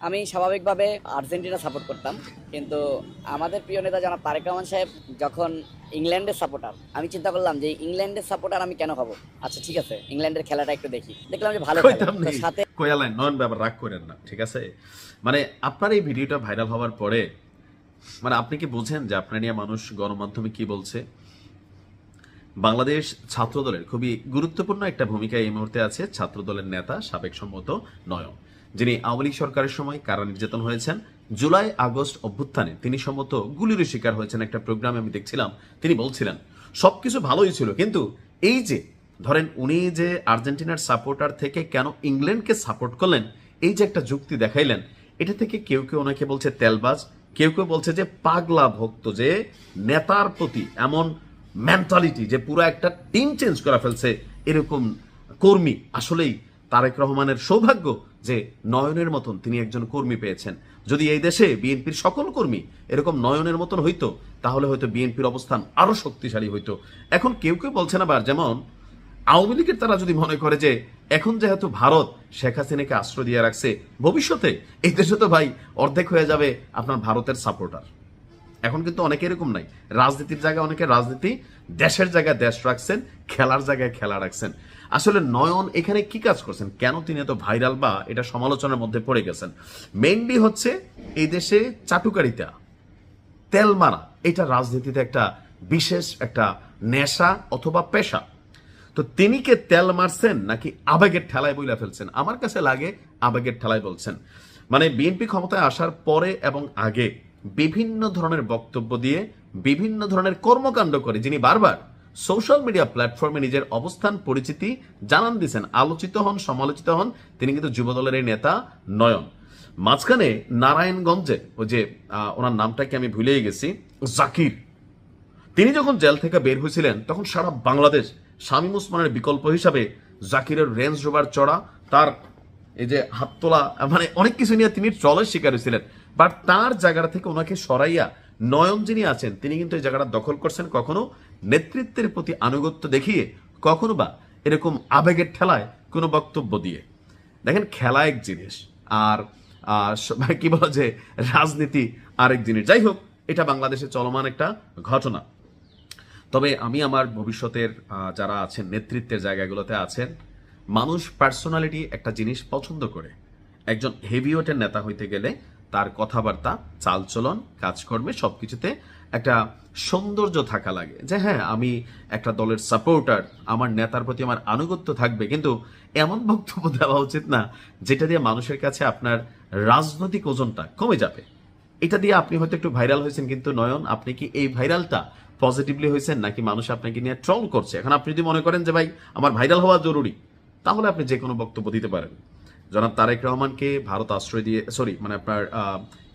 আমি স্বাভাবিকভাবে Argentina support করতাম, কিন্তু আমাদের প্রিয় নেতা জনাব তারেক রহমান সাহেব যখন ইংল্যান্ডের সাপোর্টার, আমি চিন্তা করলাম যে ইংল্যান্ডের সাপোর্টার আমি কেন হব। আচ্ছা ঠিক আছে, ইংল্যান্ডের খেলাটা একটু দেখি, দেখলাম যে ভালো খেলে, কইতাম তো নেই সাথে কয়ালেন নয়ন ব্যাপার রাগ করেন না, ঠিক আছে? মানে আপনার এই ভিডিওটা ভাইরাল হওয়ার পরে মানে আপনি কি বুঝেন যে আপনার নিয়ে মানুষ গণমাধ্যমে কি বলছে? বাংলাদেশ ছাত্রদলের খুবই গুরুত্বপূর্ণ একটা ভূমিকা এই মুহূর্তে আছে ছাত্রদলের নেতা সাবেক সম্মত নয়ন, যিনি আওয়ামী লীগ সরকারের সময় কারা নির্যাতন হয়েছেন, জুলাই আগস্ট অভ্যুত্থানে তিনি সম্মত গুলির শিকার হয়েছেন। একটা প্রোগ্রামে আমি দেখছিলাম, তিনি বলছিলেন সবকিছু ভালোই ছিল, কিন্তু এই যে ধরেন উনি যে আর্জেন্টিনার সাপোর্টার থেকে কেন ইংল্যান্ডকে সাপোর্ট করলেন, এই যে একটা যুক্তি দেখাইলেন, এটা থেকে কেউ কেউ ওনাকে বলছে তেলবাজ, কেউ কেউ বলছে যে পাগলা ভক্ত, যে নেতার প্রতি এমন মেন্টালিটি যে পুরো একটা টিম চেঞ্জ করে ফেলছে এরকম কর্মী। আসলেই তারেক রহমানের সৌভাগ্য যে নয়নের মতন তিনি একজন কর্মী পেয়েছেন। যদি এই দেশে বিএনপির সকল কর্মী এরকম নয়নের মতন হইতো, তাহলে হয়তো বিএনপির অবস্থান আরো শক্তিশালী হইতো। এখন কেউ কেউ বলছেন আবার, যেমন আওয়ামী লীগের তারা যদি মনে করে যে এখন যেহেতু ভারত শেখ হাসিনাকে আশ্রয় দিয়ে রাখছে, ভবিষ্যতে এই দেশে তো ভাই অর্ধেক হয়ে যাবে আপনার ভারতের সাপোর্টার। এখন কিন্তু অনেকে এরকম নাই, রাজনীতির জায়গায় অনেকে রাজনীতি, দেশের জায়গায় দেশ রাখছেন, খেলার জায়গায় খেলা রাখছেন। আসলে নয়ন এখানে কি কাজ করছেন, কেন তিনি এত ভাইরাল বা এটা সমালোচনার মধ্যে পড়ে গেছেন? মেইনলি হচ্ছে এই দেশে চাটুকারিতা, তেল মারা, এটা রাজনীতিতে একটা বিশেষ একটা নেশা অথবা পেশা। তো তিনি কে তেল মারছেন নাকি আবেগের ঠেলায় বইলা ফেলছেন? আমার কাছে লাগে আবেগের ঠেলায় বলছেন। মানে বিএনপি ক্ষমতায় আসার পরে এবং আগে বিভিন্ন ধরনের বক্তব্য দিয়ে বিভিন্ন ধরনের কর্মকাণ্ড করে যিনি বারবার সোশ্যাল মিডিয়া প্ল্যাটফর্মে নিজের অবস্থান পরিচিতি জানান দিয়েছেন, আলোচিত হন, সমালোচিত হন, তিনি কিন্তু যুবদলের এই নেতা নয়ন। মাঝখানে নারায়ণগঞ্জে ওই যে ওনার নামটাকে আমি ভুলেই গেছি, জাকির, তিনি যখন জেল থেকে বের হয়েছিলেন তখন সারা বাংলাদেশ শামীম ওসমানের বিকল্প হিসাবে জাকিরের রেঞ্জ রোভার চড়া, তার এই যে হাত তোলা, মানে অনেক কিছু নিয়ে তিনি ট্রলের শিকার হয়েছিলেন। বাট তার জায়গা থেকে ওনাকে সরাইয়া নয়ন যিনি আছেন তিনি কিন্তু এই জায়গাটা দখল করছেন, কখনো নেতৃত্বের প্রতি আনুগত্য দেখিয়ে, কখনো বা এরকম আবেগের ঠেলায় কোনো বক্তব্য দিয়ে। দেখেন, খেলা এক জিনিস আর কি বলা যে রাজনীতি আরেক জিনিস। যাই হোক, এটা বাংলাদেশে চলমান একটা ঘটনা। তবে আমি আমার ভবিষ্যতের যারা আছেন নেতৃত্বের জায়গাগুলোতে আছেন, মানুষ পার্সোনালিটি একটা জিনিস পছন্দ করে। একজন হেভিওয়েটের নেতা হইতে গেলে তার কথাবার্তা, চালচলন, কাজকর্মে সবকিছুতে একটা সৌন্দর্য থাকা লাগে, যে হ্যাঁ আমি একটা দলের সাপোর্টার, আমার নেতার প্রতি আমার আনুগত্য থাকবে, কিন্তু এমন বক্তব্য দেওয়া উচিত না যেটা দিয়ে মানুষের কাছে আপনার রাজনৈতিক ওজনটা কমে যাবে। এটা দিয়ে আপনি হয়তো একটু ভাইরাল হয়েছেন, কিন্তু নয়ন আপনি কি এই ভাইরালটা পজিটিভলি হয়েছেন নাকি মানুষ আপনাকে নিয়ে ট্রল করছে? এখন আপনি যদি মনে করেন যে ভাই আমার ভাইরাল হওয়া জরুরি, তাহলে আপনি যে কোনো বক্তব্য দিতে পারেন। জনাব তারেক রহমানকে ভারত আশ্রয় দিয়ে, মানে আপনার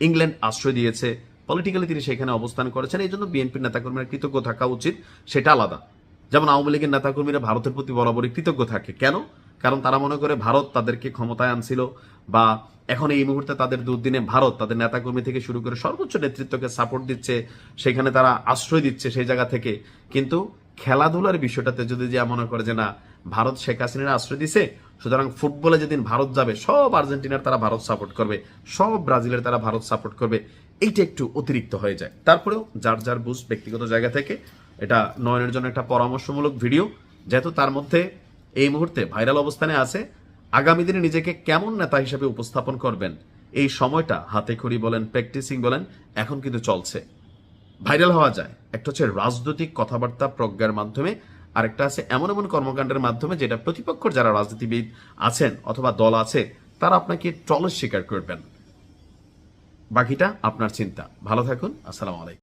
ইংল্যান্ড আশ্রয় দিয়েছে, পলিটিক্যালি তিনি সেখানে অবস্থান করেছেন, এই জন্য বিএনপির নেতাকর্মীরা কৃতজ্ঞ থাকা উচিত, সেটা আলাদা। যেমন আওয়ামী লীগের নেতাকর্মীরা ভারতের প্রতি বরাবরই কৃতজ্ঞ থাকে। কেন? কারণ তারা মনে করে ভারত তাদেরকে ক্ষমতায় আনছিল, বা এখন এই মুহূর্তে তাদের দুর্দিনে ভারত তাদের নেতাকর্মী থেকে শুরু করে সর্বোচ্চ নেতৃত্বকে সাপোর্ট দিচ্ছে, সেখানে তারা আশ্রয় দিচ্ছে সেই জায়গা থেকে। কিন্তু খেলাধুলার বিষয়টাতে যদি যে মনে করে যে না, ভারত শেখ হাসিনার আশ্রয় দিছে, সুতরাং ফুটবলে যেদিন ভারত যাবে সব আর্জেন্টিনার তারা ভারত সাপোর্ট করবে, সব ব্রাজিলের তারা ভারত সাপোর্ট করবে, এইটা একটু অতিরিক্ত হয়ে যায়। তারপরেও যার যার বুঝ ব্যক্তিগত জায়গা থেকে এটা নয়নের জন্য একটা পরামর্শমূলক ভিডিও, যেহেতু তার মধ্যে এই মুহূর্তে ভাইরাল অবস্থানে আছে। আগামী দিনে নিজেকে কেমন নেতা হিসেবে উপস্থাপন করবেন, এই সময়টা হাতে খড়ি বলেন, প্র্যাকটিসিং বলেন, এখন কিন্তু চলছে। ভাইরাল হওয়া যায়, একটা হচ্ছে রাজনৈতিক কথাবার্তা প্রজ্ঞার মাধ্যমে, আরেকটা আছে এমন এমন কর্মকাণ্ডের মাধ্যমে যেটা প্রতিপক্ষের যারা রাজনীতিবিদ আছেন অথবা দল আছে তারা আপনাকে ট্রলের শিকার করবেন। বাকিটা আপনার চিন্তা। ভালো থাকুন, আসসালামু আলাইকুম।